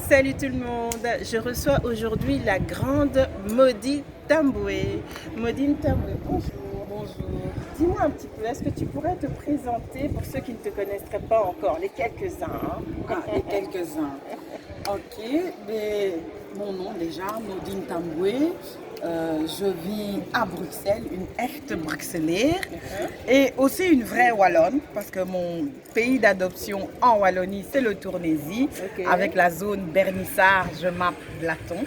Salut tout le monde, je reçois aujourd'hui la grande Maudie Tamboué. Maudine Tamboué, bonjour. Bonjour. Dis-moi un petit peu, est-ce que tu pourrais te présenter pour ceux qui ne te connaîtraient pas encore, les quelques-uns Les quelques-uns. Ok, mais mon nom déjà, Maudine Tamboué. Je vis à Bruxelles, une echte Bruxelleère et aussi une vraie Wallonne parce que mon pays d'adoption en Wallonie c'est le Tournésie avec la zone Bernissard, je m'appelle Blaton.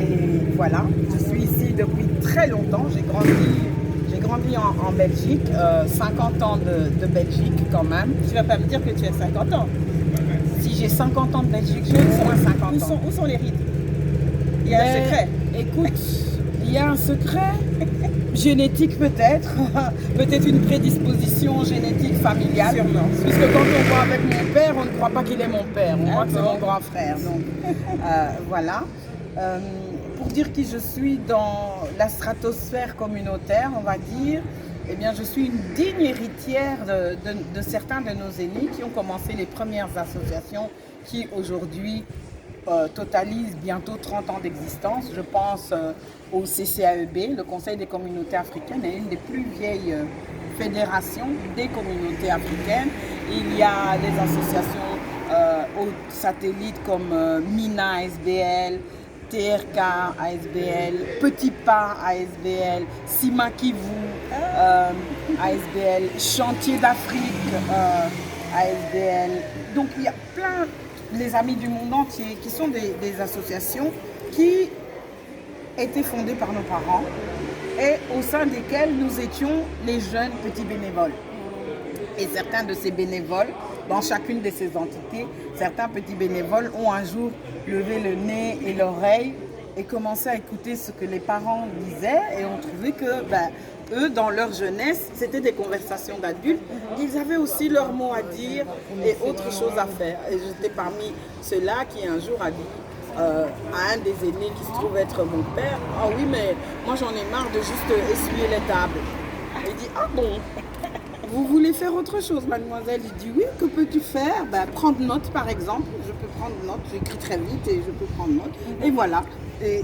Et voilà, je suis ici depuis très longtemps, j'ai grandi en Belgique, 50 ans de Belgique quand même. Tu vas pas me dire que tu as 50 ans. Si j'ai 50 ans de Belgique, j'ai au moins 50 ans. Où sont les rides? Il y a un secret. Écoute, il y a un secret génétique peut-être, peut-être une prédisposition génétique familiale. Sûrement. Puisque quand on voit avec mon père, on ne croit pas qu'il est mon père, on croit que c'est mon grand frère. Donc voilà. Pour dire qui je suis dans la stratosphère communautaire, on va dire, eh bien, je suis une digne héritière de certains de nos aînés qui ont commencé les premières associations qui aujourd'hui totalise bientôt 30 ans d'existence. Je pense au CCAEB, le Conseil des communautés africaines, est une des plus vieilles fédérations des communautés africaines. Il y a des associations aux satellites comme MINA ASBL, TRK ASBL, Petit Pas ASBL, Sima Kivu ASBL, Chantier d'Afrique ASBL. Donc il y a plein, les Amis du monde entier, qui sont des associations qui étaient fondées par nos parents et au sein desquelles nous étions les jeunes petits bénévoles. Et certains de ces bénévoles, dans chacune de ces entités, certains petits bénévoles ont un jour levé le nez et l'oreille et commencé à écouter ce que les parents disaient et ont trouvé que eux, dans leur jeunesse, c'était des conversations d'adultes. Ils avaient aussi leur mot à dire et autre chose à faire. Et j'étais parmi ceux-là qui un jour a dit à un des aînés qui se trouve être mon père, « Ah oui, mais moi j'en ai marre de juste essuyer les tables. » Il dit, « Ah bon, vous voulez faire autre chose, mademoiselle ?» Il dit, « Oui, que peux-tu faire ? Prendre note par exemple. Je peux prendre note, j'écris très vite et je peux prendre note. » Et voilà. Et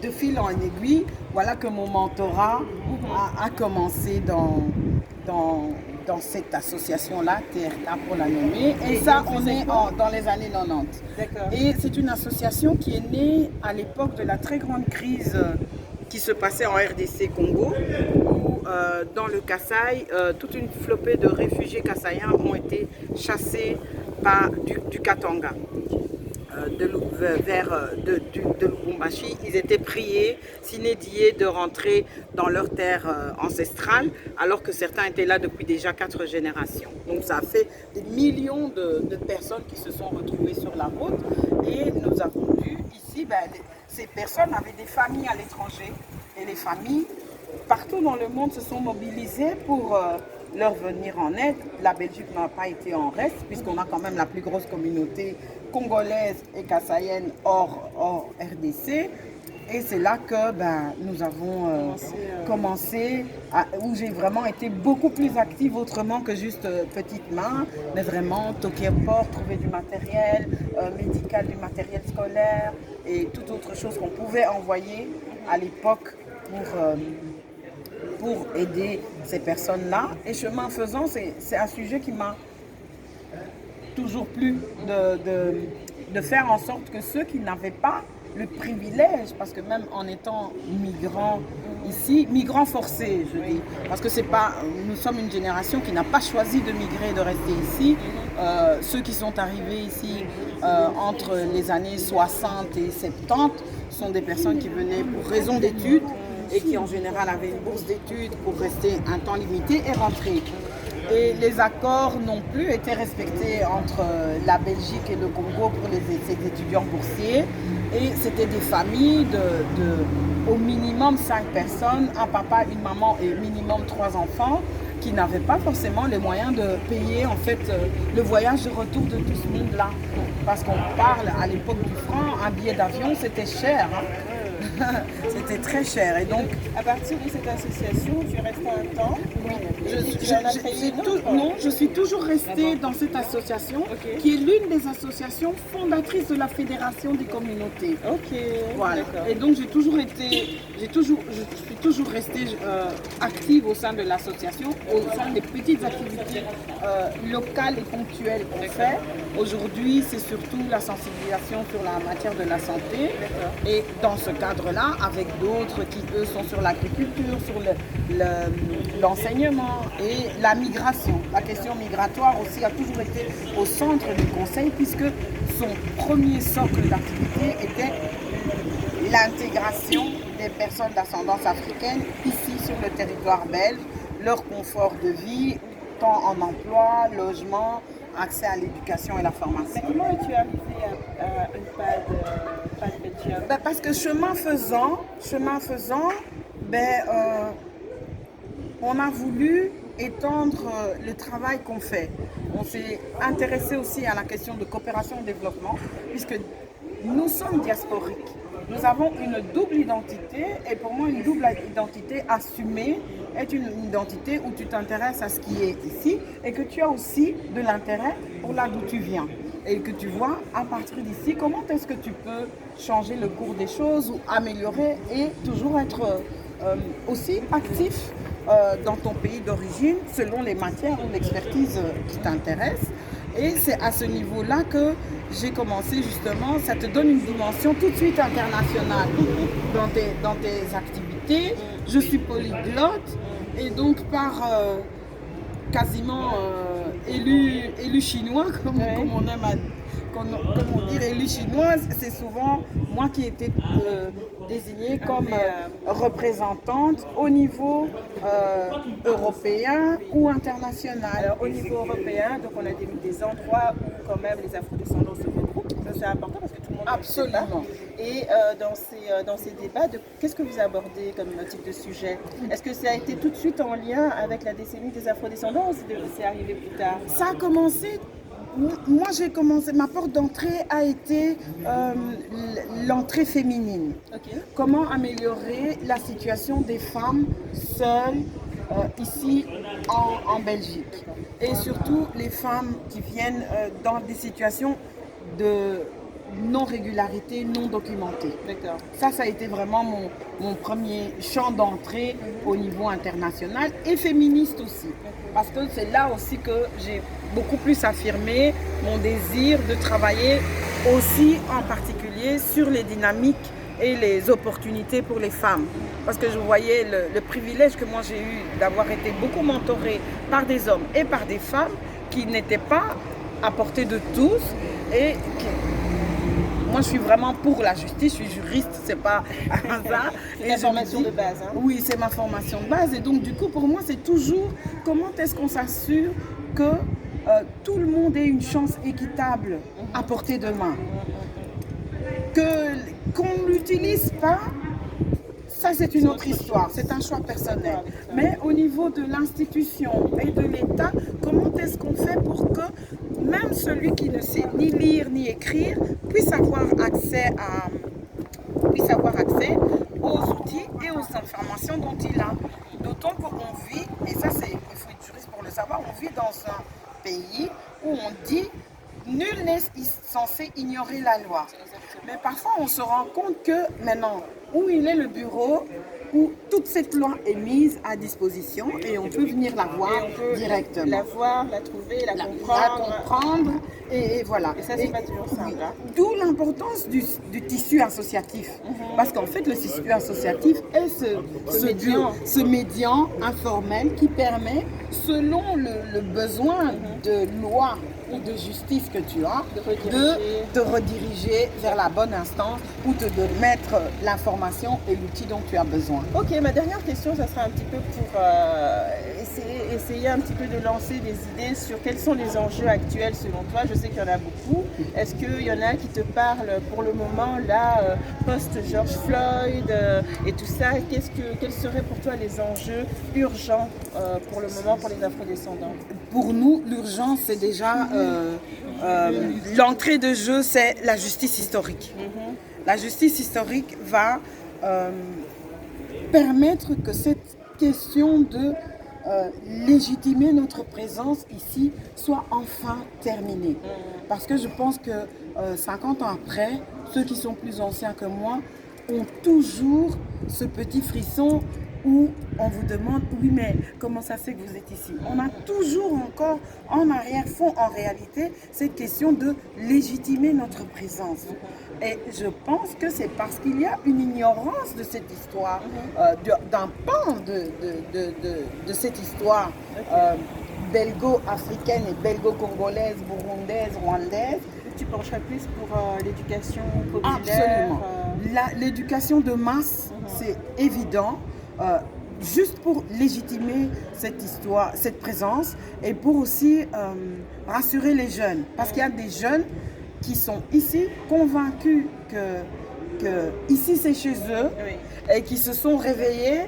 de fil en aiguille, voilà que mon mentorat a commencé dans cette association-là, TRK pour la nommer. Et ça, on est dans les années 90. Et c'est une association qui est née à l'époque de la très grande crise qui se passait en RDC Congo, où dans le Kasaï, toute une flopée de réfugiés kassaïens ont été chassés du Katanga. De Lubumbashi, ils étaient priés, s'inédiés de rentrer dans leur terre ancestrale, alors que certains étaient là depuis déjà 4 générations. Donc ça a fait des millions de personnes qui se sont retrouvées sur la route et nous avons dû ici, ces personnes avaient des familles à l'étranger et les familles partout dans le monde se sont mobilisées pour leur venir en aide. La Belgique n'a pas été en reste puisqu'on a quand même la plus grosse communauté congolaise et kassaïenne hors RDC. Et c'est là que nous avons commencé, où j'ai vraiment été beaucoup plus active autrement que juste petite main, mais vraiment toquer au port, trouver du matériel médical, du matériel scolaire et toute autre chose qu'on pouvait envoyer à l'époque pour aider ces personnes-là. Et chemin faisant, c'est un sujet qui m'a toujours plu de faire en sorte que ceux qui n'avaient pas le privilège, parce que même en étant migrants ici, migrants forcés, je dis, parce que c'est pas, nous sommes une génération qui n'a pas choisi de migrer, de rester ici. Ceux qui sont arrivés ici entre les années 60 et 70 sont des personnes qui venaient pour raison d'études et qui en général avaient une bourse d'études pour rester un temps limité et rentrer. Et les accords non plus étaient respectés entre la Belgique et le Congo pour ces étudiants boursiers. Et c'était des familles au minimum 5 personnes, un papa, une maman et minimum 3 enfants qui n'avaient pas forcément les moyens de payer en fait le voyage de retour de tout ce monde-là. Parce qu'on parle à l'époque du franc, un billet d'avion c'était cher. C'était très cher. Et donc, à partir de cette association, tu es resté un temps. Non, je suis toujours restée dans cette association qui est l'une des associations fondatrices de la Fédération des communautés. Ok. Voilà. D'accord. Et donc je suis toujours restée active au sein de l'association, au sein des petites activités locales et ponctuelles qu'on fait. Aujourd'hui, c'est surtout la sensibilisation sur la matière de la santé. Et dans ce cadre-là, avec d'autres qui, eux, sont sur l'agriculture, sur l'enseignement et la migration. La question migratoire aussi a toujours été au centre du conseil puisque son premier socle d'activité était l'intégration des personnes d'ascendance africaine ici sur le territoire belge, leur confort de vie, tant en emploi, logement, accès à l'éducation et la formation. Mais comment es-tu arrivé à une PAD Belgium? Parce que chemin faisant, on a voulu étendre le travail qu'on fait. On s'est intéressé aussi à la question de coopération et développement, puisque nous sommes diasporiques. Nous avons une double identité et pour moi une double identité assumée est une identité où tu t'intéresses à ce qui est ici et que tu as aussi de l'intérêt pour là d'où tu viens et que tu vois à partir d'ici comment est-ce que tu peux changer le cours des choses ou améliorer et toujours être aussi actif dans ton pays d'origine selon les matières ou l'expertise qui t'intéresse. Et c'est à ce niveau-là que j'ai commencé justement, ça te donne une dimension tout de suite internationale dans tes activités. Je suis polyglotte et donc par quasiment élu chinois, comme on aime comment dire élu chinoise, c'est souvent moi qui ai été désignée comme représentante au niveau européen ou international. Alors au niveau européen, donc on a des endroits où quand même les afrodescendants se regroupent. Ça c'est important parce que tout le monde Absolument. Et dans ces débats, qu'est-ce que vous abordez comme type de sujet? Est-ce que ça a été tout de suite en lien avec la décennie des afrodescendants ou c'est arrivé plus tard? Ça a commencé. Moi, j'ai commencé, ma porte d'entrée a été l'entrée féminine. Okay. Comment améliorer la situation des femmes seules ici en Belgique. Et surtout les femmes qui viennent dans des situations de non-régularité, non documentée. D'accord. Ça a été vraiment mon premier champ d'entrée au niveau international et féministe aussi. Parce que c'est là aussi que j'ai beaucoup plus affirmé mon désir de travailler aussi en particulier sur les dynamiques et les opportunités pour les femmes. Parce que je voyais le privilège que moi j'ai eu d'avoir été beaucoup mentorée par des hommes et par des femmes qui n'étaient pas à portée de tous et qui... Moi, je suis vraiment pour la justice, je suis juriste, c'est pas un hasard. C'est ta formation de base, hein? Oui, c'est ma formation de base. Et donc, du coup, pour moi, c'est toujours comment est-ce qu'on s'assure que tout le monde ait une chance équitable à portée de main. Qu'on ne l'utilise pas, ça c'est une autre histoire, c'est un choix personnel. Mais au niveau de l'institution et de l'État, comment est-ce qu'on fait pour que même celui qui ne sait ni lire ni écrire puisse avoir accès aux outils et aux informations dont il a. D'autant qu'on vit, et ça il faut être juriste pour le savoir, on vit dans un pays où on dit nul n'est censé ignorer la loi. Mais parfois on se rend compte que maintenant, où il est le bureau, où toute cette loi est mise à disposition et on peut venir la voir directement. La voir, la trouver, la comprendre. Et voilà. Et ça, c'est pas toujours simple. Oui. D'où l'importance du tissu associatif. Parce qu'en fait, le tissu associatif est ce médian informel qui permet, selon le besoin de loi ou de justice que tu as, de te rediriger vers la bonne instance ou de mettre l'information et l'outil dont tu as besoin. Ok, ma dernière question, ça sera un petit peu pour essayer un petit peu de lancer des idées sur quels sont les enjeux actuels selon toi. Je sais qu'il y en a beaucoup. Est-ce qu'il y en a qui te parlent pour le moment, là, post-George Floyd et tout ça? Quels seraient pour toi les enjeux urgents pour le moment pour les afrodescendants? Pour nous, l'urgence, c'est déjà l'entrée de jeu, c'est la justice historique. La justice historique va permettre que cette question de légitimer notre présence ici soit enfin terminée. Parce que je pense que 50 ans après, ceux qui sont plus anciens que moi ont toujours ce petit frisson où on vous demande, oui, mais comment ça se fait que vous êtes ici? On a toujours encore en arrière-fond, en réalité, cette question de légitimer notre présence. Et je pense que c'est parce qu'il y a une ignorance de cette histoire, d'un pan de cette histoire belgo-africaine et belgo-congolaise, burundaise, rwandaise. Tu pencherais plus pour l'éducation populaire? Absolument. L'éducation de masse, c'est évident. Juste pour légitimer cette histoire, cette présence, et pour aussi rassurer les jeunes. Parce qu'il y a des jeunes qui sont ici convaincus que ici c'est chez eux, et qui se sont réveillés.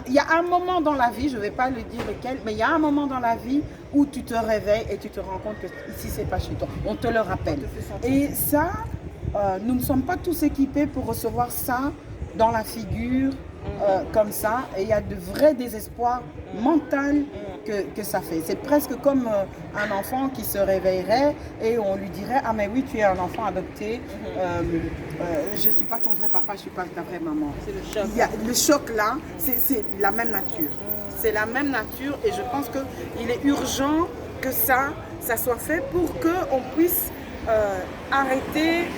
Il y a un moment dans la vie, je ne vais pas le dire lequel, mais il y a un moment dans la vie où tu te réveilles et tu te rends compte que ici c'est pas chez toi. On te le rappelle. Et ça, nous ne sommes pas tous équipés pour recevoir ça dans la figure comme ça, et il y a de vrais désespoirs mentaux que ça fait. C'est presque comme un enfant qui se réveillerait et on lui dirait, ah mais oui, tu es un enfant adopté, je ne suis pas ton vrai papa, je ne suis pas ta vraie maman. C'est le choc. Le choc là, c'est la même nature. C'est la même nature, et je pense qu'il est urgent que ça soit fait pour qu'on puisse arrêter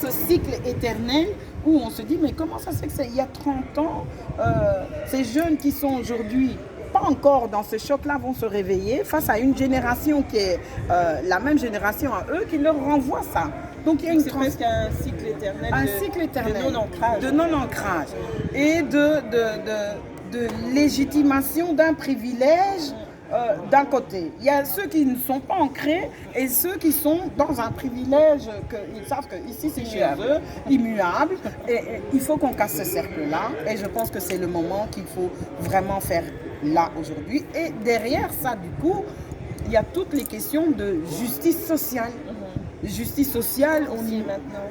ce cycle éternel où on se dit, mais comment ça se fait que il y a 30 ans, ces jeunes qui sont aujourd'hui pas encore dans ce choc-là vont se réveiller face à une génération qui est la même génération à eux, qui leur renvoie ça. Donc il y a c'est presque un cycle éternel, de non-ancrage et de légitimation d'un privilège. D'un côté, il y a ceux qui ne sont pas ancrés et ceux qui sont dans un privilège qu'ils savent que ici c'est chez eux, immuable, et il faut qu'on casse ce cercle-là, et je pense que c'est le moment qu'il faut vraiment faire là aujourd'hui. Et derrière ça, du coup, il y a toutes les questions de justice sociale. Justice sociale, on y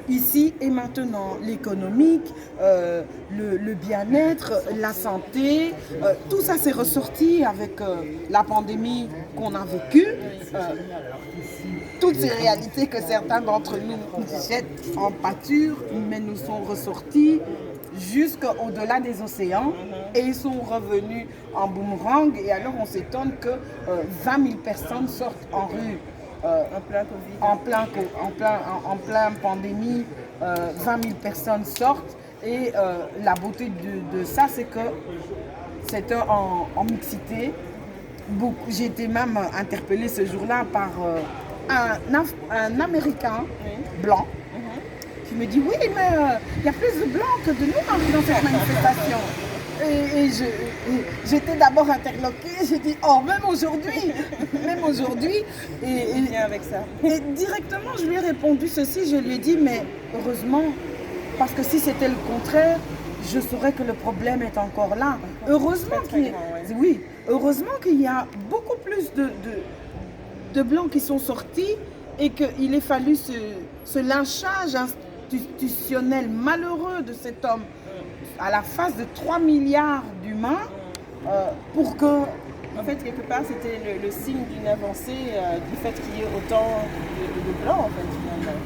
ici et maintenant, l'économique, le bien-être, la santé, tout ça s'est ressorti avec la pandémie qu'on a vécue. Toutes ces réalités que certains d'entre nous jettent en pâture, mais nous sont ressorties jusqu'au-delà des océans, et ils sont revenus en boomerang, et alors on s'étonne que 20 000 personnes sortent en rue. En plein pandémie, 20 000 personnes sortent, et la beauté de ça, c'est que c'est en mixité. J'ai été même interpellée ce jour-là par un Américain blanc qui me dit, oui, mais il y a plus de blancs que de noirs dans cette manifestation. Et j'étais d'abord interloquée, j'ai dit, oh, même aujourd'hui, et bien avec ça. Et directement, je lui ai répondu ceci, je lui ai dit, mais heureusement, parce que si c'était le contraire, je saurais que le problème est encore là. Heureusement qu'il y a beaucoup plus de blancs qui sont sortis, et qu'il ait fallu ce lynchage institutionnel malheureux de cet homme à la face de 3 milliards d'humains pour que... En fait, quelque part, c'était le signe d'une avancée du fait qu'il y ait autant de blancs, en fait, finalement.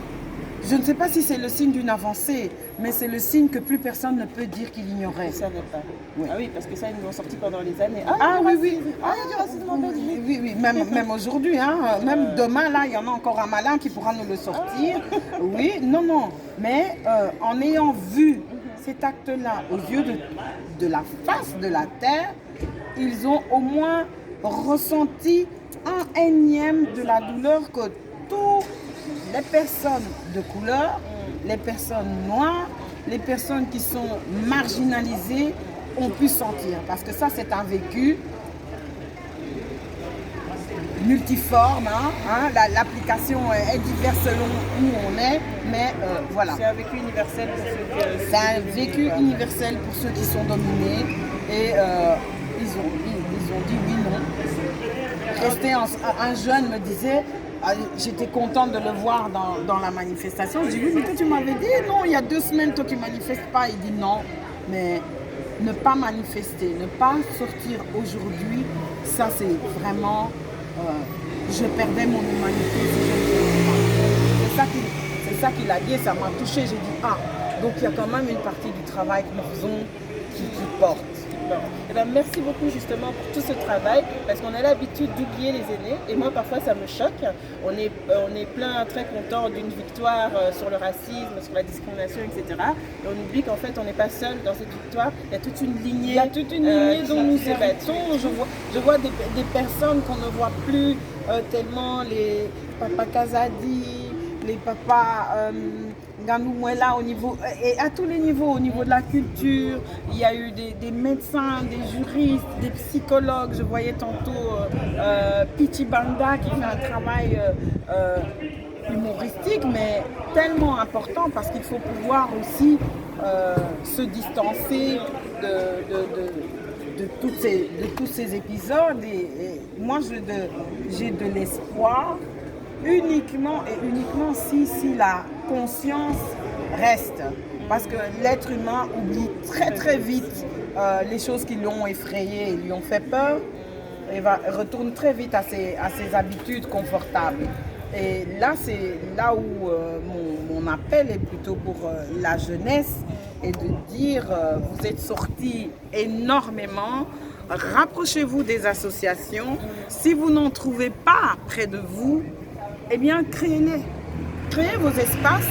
Je ne sais pas si c'est le signe d'une avancée, mais c'est le signe que plus personne ne peut dire qu'il ignorait. Je ne savais pas. Oui. Ah oui, parce que ça, ils nous ont sorti pendant les années. Oui. Ah, il y a du racisme en Belgique. Oui, même aujourd'hui, hein, même demain, là, il y en a encore un malin qui pourra nous le sortir. Oui, non. Mais en ayant vu cet acte-là aux yeux de la face de la terre, ils ont au moins ressenti un énième de la douleur que toutes les personnes de couleur, les personnes noires, les personnes qui sont marginalisées ont pu sentir. Parce que ça, c'est un vécu multiforme. L'application est diverse selon où on est, mais voilà. C'est un vécu universel pour ceux qui... C'est un vécu universel pour ceux qui sont dominés, et ils ont dit oui, non. Un jeune me disait, j'étais contente de le voir dans la manifestation. Je dis oui, mais toi tu m'avais dit non, il y a 2 semaines, toi tu manifestes pas. Il dit non, mais ne pas manifester, ne pas sortir aujourd'hui, ça c'est vraiment, je perdais mon humanité si je ne faisais pas. C'est ça qu'il a dit et ça m'a touché. J'ai dit, ah, donc il y a quand même une partie du travail que nous faisons qui porte. Eh ben, merci beaucoup justement pour tout ce travail parce qu'on a l'habitude d'oublier les aînés et moi parfois ça me choque. On est plein très content d'une victoire sur le racisme, sur la discrimination, etc. Et on oublie qu'en fait on n'est pas seul dans cette victoire. Il y a toute une lignée, dont nous héritons. Je vois des personnes qu'on ne voit plus tellement, les papas Kazadi, les papas Nganoumouela au niveau, et à tous les niveaux, au niveau de la culture, il y a eu des médecins, des juristes, des psychologues. Je voyais tantôt Pichi Banda qui fait un travail humoristique, mais tellement important parce qu'il faut pouvoir aussi se distancer de tous ces épisodes. Et moi, j'ai de l'espoir. Uniquement si la conscience reste. Parce que l'être humain oublie très très vite les choses qui l'ont effrayé et lui ont fait peur et retourne très vite à ses habitudes confortables. Et là, c'est là où mon appel est plutôt pour la jeunesse et de dire vous êtes sortis énormément. Rapprochez-vous des associations. Si vous n'en trouvez pas près de vous, eh bien, créez-les. Créez vos espaces.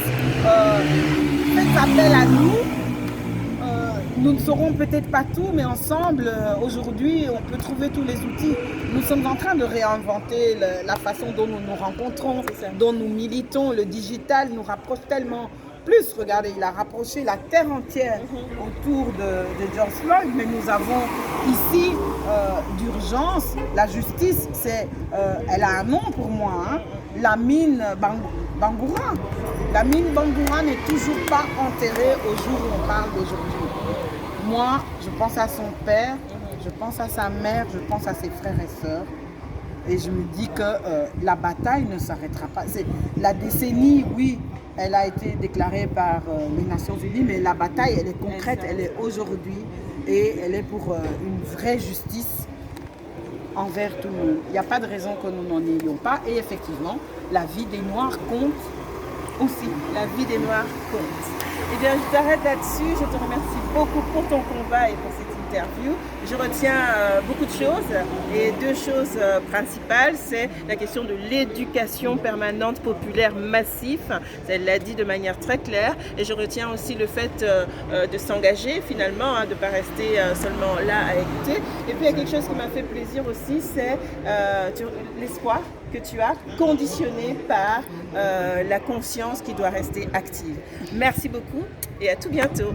Faites appel à nous. Nous ne saurons peut-être pas tout, mais ensemble, aujourd'hui, on peut trouver tous les outils. Nous sommes en train de réinventer la façon dont nous nous rencontrons, dont nous militons. Le digital nous rapproche tellement plus. Regardez, il a rapproché la terre entière autour de George Floyd, mais nous avons ici d'urgence. La justice, elle a un nom pour moi, hein. La mine Bangoura. La mine Bangoura n'est toujours pas enterrée au jour où on parle d'aujourd'hui. Moi, je pense à son père, je pense à sa mère, je pense à ses frères et sœurs. Et je me dis que la bataille ne s'arrêtera pas. La décennie, oui, elle a été déclarée par les Nations Unies, mais la bataille, elle est concrète, elle est aujourd'hui et elle est pour une vraie justice envers tout le monde. Il n'y a pas de raison que nous n'en ayons pas. Et effectivement, la vie des Noirs compte aussi. La vie des Noirs compte. Eh bien, je t'arrête là-dessus. Je te remercie beaucoup pour ton combat et pour cette interview. Je retiens beaucoup de choses et deux choses principales, c'est la question de l'éducation permanente populaire massive. Elle l'a dit de manière très claire et je retiens aussi le fait de s'engager finalement, hein, de ne pas rester seulement là à écouter. Et puis il y a quelque chose qui m'a fait plaisir aussi, c'est l'espoir que tu as conditionné par la conscience qui doit rester active. Merci beaucoup et à tout bientôt.